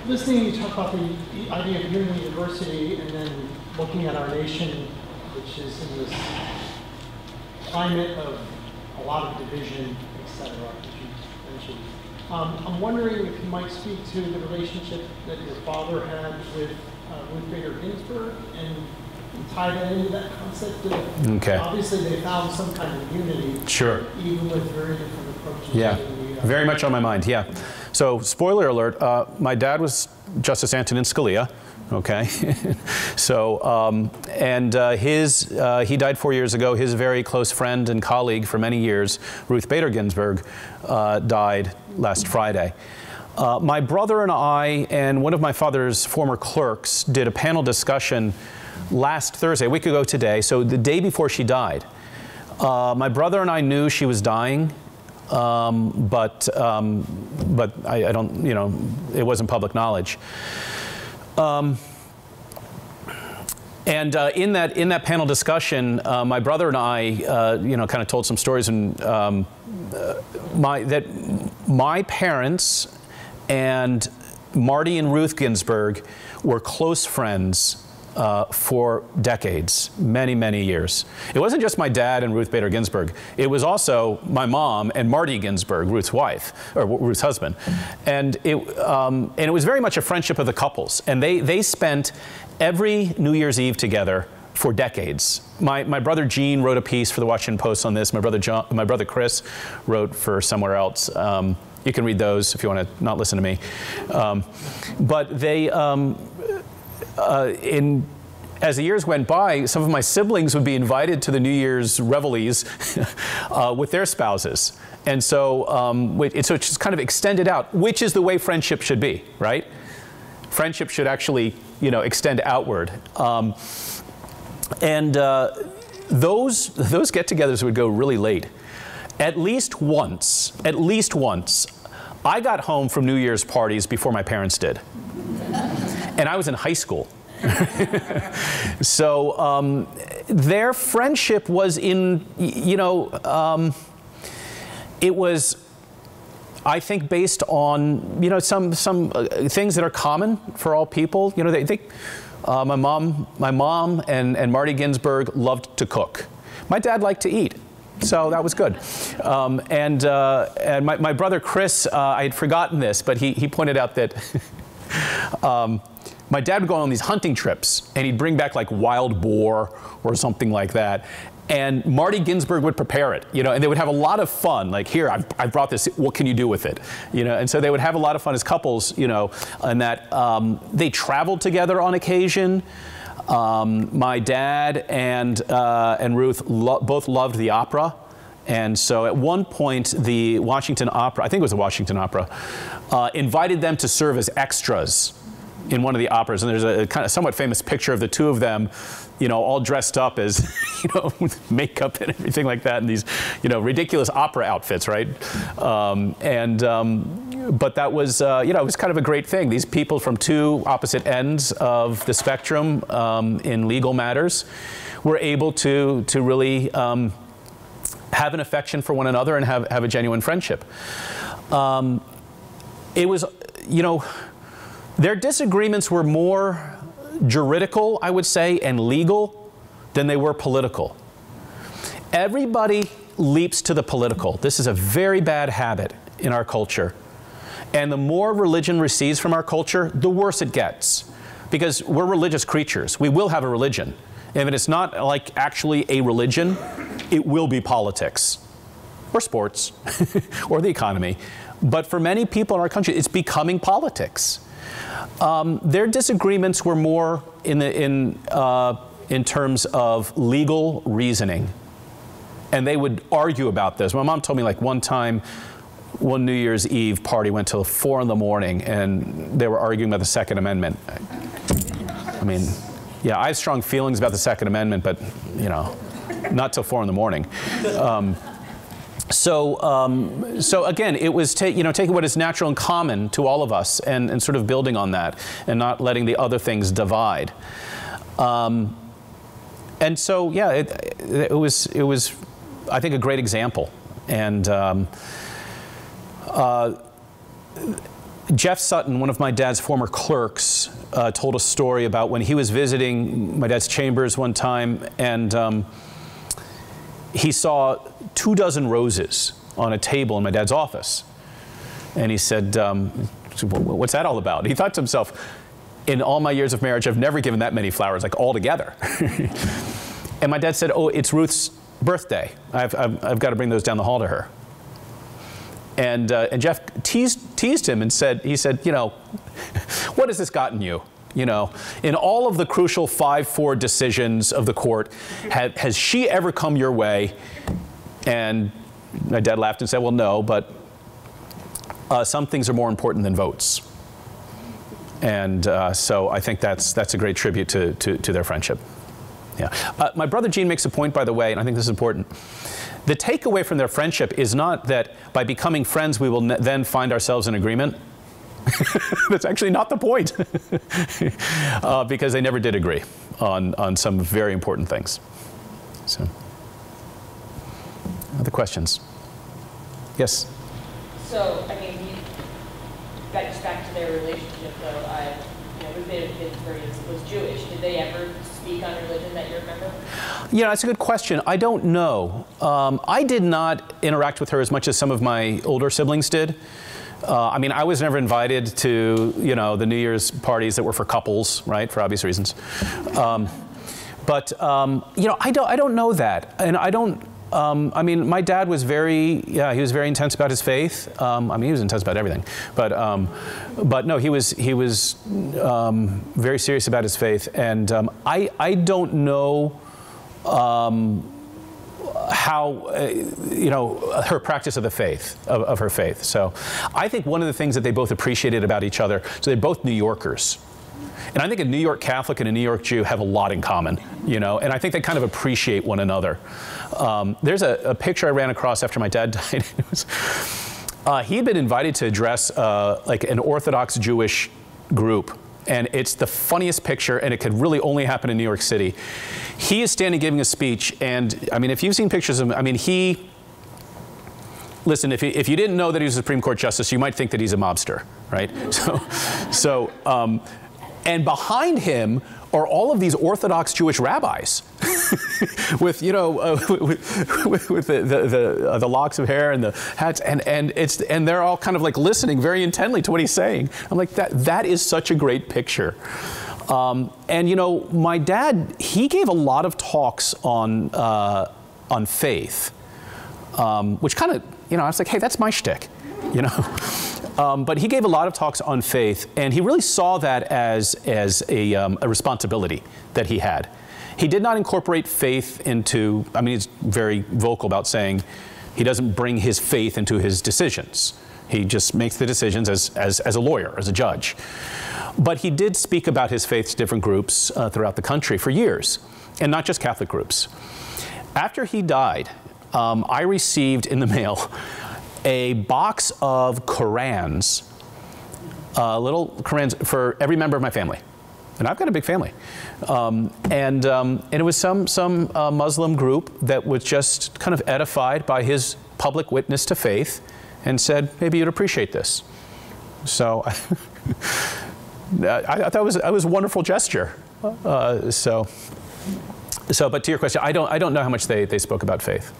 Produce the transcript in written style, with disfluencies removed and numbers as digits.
listening you talk about the idea of Newman University and then looking at our nation, which is in this climate of a lot of division, et cetera, as you mentioned. I'm wondering if you might speak to the relationship that your father had with Ruth Bader Ginsburg and tie that into that concept of, okay. Obviously they found some kind of unity, sure, even with very different approaches. Yeah, to the, very much on my mind, yeah. So, spoiler alert, my dad was Justice Antonin Scalia, okay? So, he died 4 years ago. His very close friend and colleague for many years, Ruth Bader Ginsburg, died last Friday. My brother and I and one of my father's former clerks did a panel discussion last Thursday, a week ago today, so the day before she died. My brother and I knew she was dying, but I don't, you know, it wasn't public knowledge. In that panel discussion, my brother and I, you know, kind of told some stories, and my parents and Marty and Ruth Ginsburg were close friends for decades, many, many years. It wasn't just my dad and Ruth Bader Ginsburg. It was also my mom and Marty Ginsburg, Ruth's wife, or Ruth's husband. And it was very much a friendship of the couples. And they spent every New Year's Eve together for decades. My brother Gene wrote a piece for the Washington Post on this. My brother Chris wrote for somewhere else. You can read those if you want to not listen to me. But they, as the years went by, some of my siblings would be invited to the New Year's revelries with their spouses. And so, so it's just kind of extended out, which is the way friendship should be, right? Friendship should actually, you know, extend outward. Those get-togethers would go really late. At least once, I got home from New Year's parties before my parents did. And I was in high school. So their friendship was in, you know, it was, I think, based on, you know, some things that are common for all people. You know, my mom and Marty Ginsburg loved to cook. My dad liked to eat. So that was good. And my brother Chris, I had forgotten this, but he pointed out that my dad would go on these hunting trips, and he'd bring back like wild boar or something like that. And Marty Ginsburg would prepare it, you know, and they would have a lot of fun. Like, here, I've brought this, what can you do with it? You know, and so they would have a lot of fun as couples, you know, and that they traveled together on occasion. My dad and Ruth both loved the opera. And so at one point, the Washington Opera, I think it was the Washington Opera, invited them to serve as extras in one of the operas. And there's a kind of somewhat famous picture of the two of them, you know, all dressed up as, you know, with makeup and everything like that, and these, you know, ridiculous opera outfits, right? But that was, you know, it was kind of a great thing. These people from two opposite ends of the spectrum in legal matters were able to really have an affection for one another and have a genuine friendship. It was, you know, their disagreements were more juridical, I would say, and legal than they were political. Everybody leaps to the political. This is a very bad habit in our culture. And the more religion recedes from our culture, the worse it gets. Because we're religious creatures. We will have a religion. And if it's not like actually a religion, it will be politics, or sports, or the economy. But for many people in our country, it's becoming politics. Their disagreements were more in terms of legal reasoning. And they would argue about this. My mom told me, like, one time, one New Year's Eve party went till 4 in the morning, and they were arguing about the Second Amendment. I mean, yeah, I have strong feelings about the Second Amendment, but, you know, not till 4 in the morning. So again, it was you know, taking what is natural and common to all of us and sort of building on that and not letting the other things divide. And so, yeah, it was, I think, a great example. And Jeff Sutton, one of my dad's former clerks, told a story about when he was visiting my dad's chambers one time, and he saw 24 roses on a table in my dad's office. And he said, what's that all about? He thought to himself, in all my years of marriage, I've never given that many flowers, like all together. And my dad said, oh, it's Ruth's birthday. I've got to bring those down the hall to her. And Jeff teased him and he said, you know, what has this gotten you? You know, in all of the crucial 5-4 decisions of the court, has she ever come your way? And my dad laughed and said, well, no, but some things are more important than votes. And so I think that's a great tribute to their friendship. Yeah. My brother Gene makes a point, by the way, and I think this is important. The takeaway from their friendship is not that by becoming friends we will then find ourselves in agreement. That's actually not the point. Because they never did agree on some very important things. So, other questions? Yes? So, I mean, just back to their relationship, though, you know, Ruth Bader Ginsburg was Jewish. Did they ever speak on religion that you remember? Yeah, that's a good question. I don't know. I did not interact with her as much as some of my older siblings did. I mean, I was never invited to, you know, the New Year's parties that were for couples, right, for obvious reasons. But you know, I don't know that, and I don't. I mean, my dad was he was very intense about his faith. I mean, he was intense about everything, but no, he was very serious about his faith, and I don't know how, you know, her practice of the faith, of her faith. So I think one of the things that they both appreciated about each other, so they're both New Yorkers. And I think a New York Catholic and a New York Jew have a lot in common, you know, and I think they kind of appreciate one another. There's a picture I ran across after my dad died. He had been invited to address like an Orthodox Jewish group. And it's the funniest picture, and it could really only happen in New York City. He is standing giving a speech, and I mean, if you've seen pictures of him, I mean, listen, if you didn't know that he was a Supreme Court justice, you might think that he's a mobster, right? And behind him are all of these Orthodox Jewish rabbis with, you know, with the locks of hair and the hats, and they're all kind of like listening very intently to what he's saying. I'm like, that is such a great picture. And you know, my dad, he gave a lot of talks on faith, which kind of, you know, I was like, hey, that's my shtick, you know. But he gave a lot of talks on faith, and he really saw that as a responsibility that he had. He did not incorporate faith into, I mean, he's very vocal about saying he doesn't bring his faith into his decisions. He just makes the decisions as a lawyer, as a judge. But he did speak about his faith to different groups throughout the country for years, and not just Catholic groups. After he died, I received in the mail a box of Korans, little Korans for every member of my family. And I've got a big family. And it was some Muslim group that was just kind of edified by his public witness to faith and said, maybe you'd appreciate this. So I thought it was a wonderful gesture. But to your question, I don't know how much they spoke about faith.